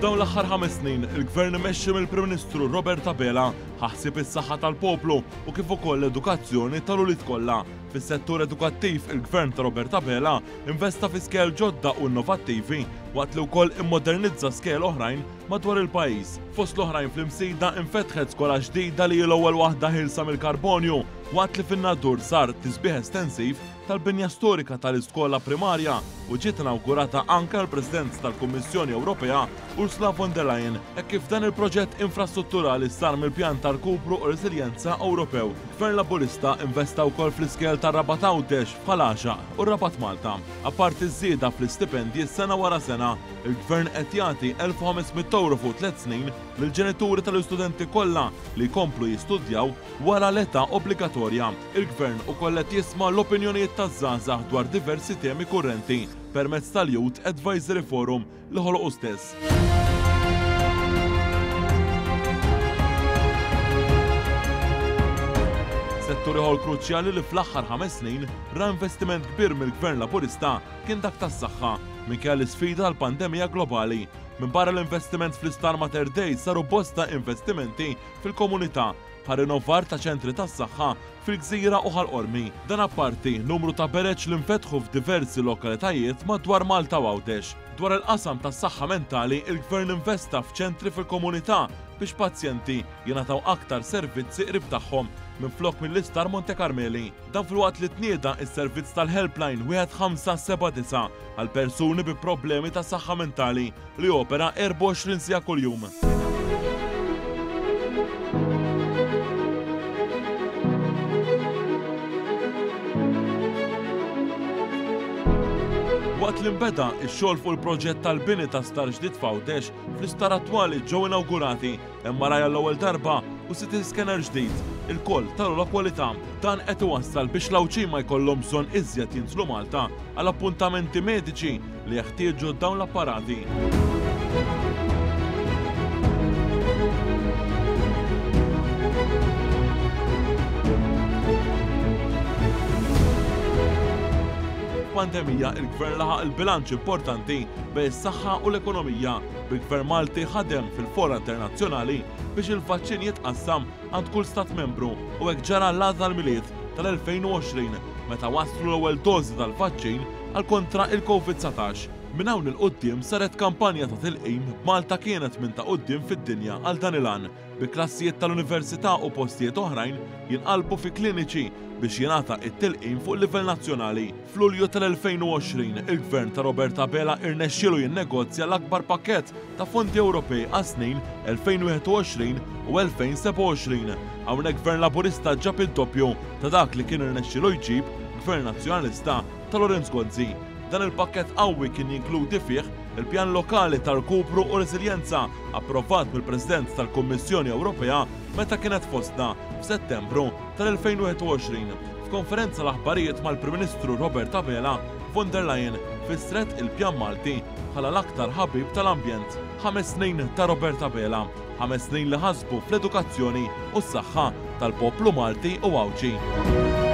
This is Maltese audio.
F'dawn l-aħħar 5 snin, il-Gvern imexxi mill-Prim Ministru Robert Abela ħassib is-saħħa tal-poplu u kif ukoll l-edukazzjoni tal-ulied kollha. Fis-settur edukattiv, il-Gvern ta' Robert Abela investa fi skel ġodda u innovattivi waqt li wkoll immodernizza skel oħrajn madwar il-pajjiż. Fost l-oħrajn fl-imsida infetħet skola ġdida li l-ewwel waħda ħilsa mill-karbonju waqt li fin-Nadur sar tisbieħ estensiv tal-binja storika tal-iskola primarja u ġiet inawgurata anke l-President tal-Kummissjoni Ewropea Ursula von der Leyen hekk kif dan il-proġett infrastrutturali sar mill-pjan tal-Kupru u Resiljenza Ewropew. Gvern Laburista investa wkoll fl-iskel tar-Rabat Għawdex f'Ħalaxa u Rabat Malta. Apparti żieda fl-istipendji sena wara sena, il-Gvern qed jagħti 1500 euro fuq 3 snin lill-ġenituri tal-istudenti kollha li jkomplu jistudjaw wara l-età obbligatorja. Il-Gvern ukoll qed jisma' l-opinjonijiet taż-żgħażagħ dwar diversi temi kurrenti permezz tal-Youth Advisory Forum li ħoloqu stess. Settur ieħor kruċjali li fl-aħħar 5 snin ra investiment kbir mill-Gvern Laburista kien dak tas-saħħa minkejja l-isfida tal-pandemija globali. Minn barra l-investiment fl-Star Mater Dei saru bosta investimenti fil-komunità bħal rinnovar ta' ċentri tas-saħħa fil-Gżira u ħal-Qormi. Dan apparti numru ta' bereċ li nfetħu f'diversi lokalitajiet madwar Malta u Għawdex. Dwar il-qasam tas-saħħa mentali, il-Gvern investa f'ċentri fil-komunità biex pazjenti jingħataw aktar servizzi qrib tagħhom minflok mill-Istar Monte Carmeli. Dan filwaqt li tnieda is-servizz tal-Helpline 1579 għal persuni bi problemi ta' saħħa mentali li opera 24 sija kuljum. Waqt li nbeda x-xogħol fuq il-proġett tal-bini ta' star ġdid f'Għawdex, fl-istar attwali ġew inawgurati MRI għall-ewwel darba u CT scanner ġdid. Il-koll tal-ogħla kwalità. Dan qed iwassal biex l-awċima jkollhom bżonn iżjed jinslu Malta għal appuntamenti mediċi li jeħtieġu dawn l-apparati. Pandemija, il-Gvern laħaq il-bilanċ importanti bejn is-saħħa u l-ekonomija. Il-Gvern Malti ħadem fil-fora internazzjonali biex il-vaċċin jitqassam għand kull stat membru u hekk ġara l-għadha l-miliet tal-2020 meta waslu l-ewwel dożi tal-vaċċin għal kontra il-COVID-19. Minn hawn il-qudiem saret kampanja ta' tilqim Malta kienet minn ta' quddiem fid-dinja għal dan il-għan bi klassijiet tal-università u postijiet oħrajn jinqalbu fi kliniċi biex jingħata it-tilqim fuq livell nazzjonali. F'Lulju tal-2020 il-Gvern ta' Robert Abela irnexxielu jinnegozja l-akbar pakkett ta' fondi Ewropej għas-snin 2021 u 2027. Hawnhekk Gvern Laburista ġab id-doppju ta' dak li kien irnexxielu jġib Gvern Nazzjonalista ta' Lorenz Gozzi. Dan il-pakkett qawwi kien jinkludi fih il-pjan lokali tal-Kupru u Resiljenza approvat mill-President tal-Kummissjoni Ewropea meta kienet fostna f'Settembru tal-2021. F'konferenza l-aħbarijiet mal-Prim Ministru Robert Abela, von der Leyen fissret il-pjan Malti bħala l-aktar ħabib tal-ambjent. 5 snin ta' Robert Abela, 5 snin li ħasbu fl-edukazzjoni u s-saħħa tal-poplu Malti u Għawġi.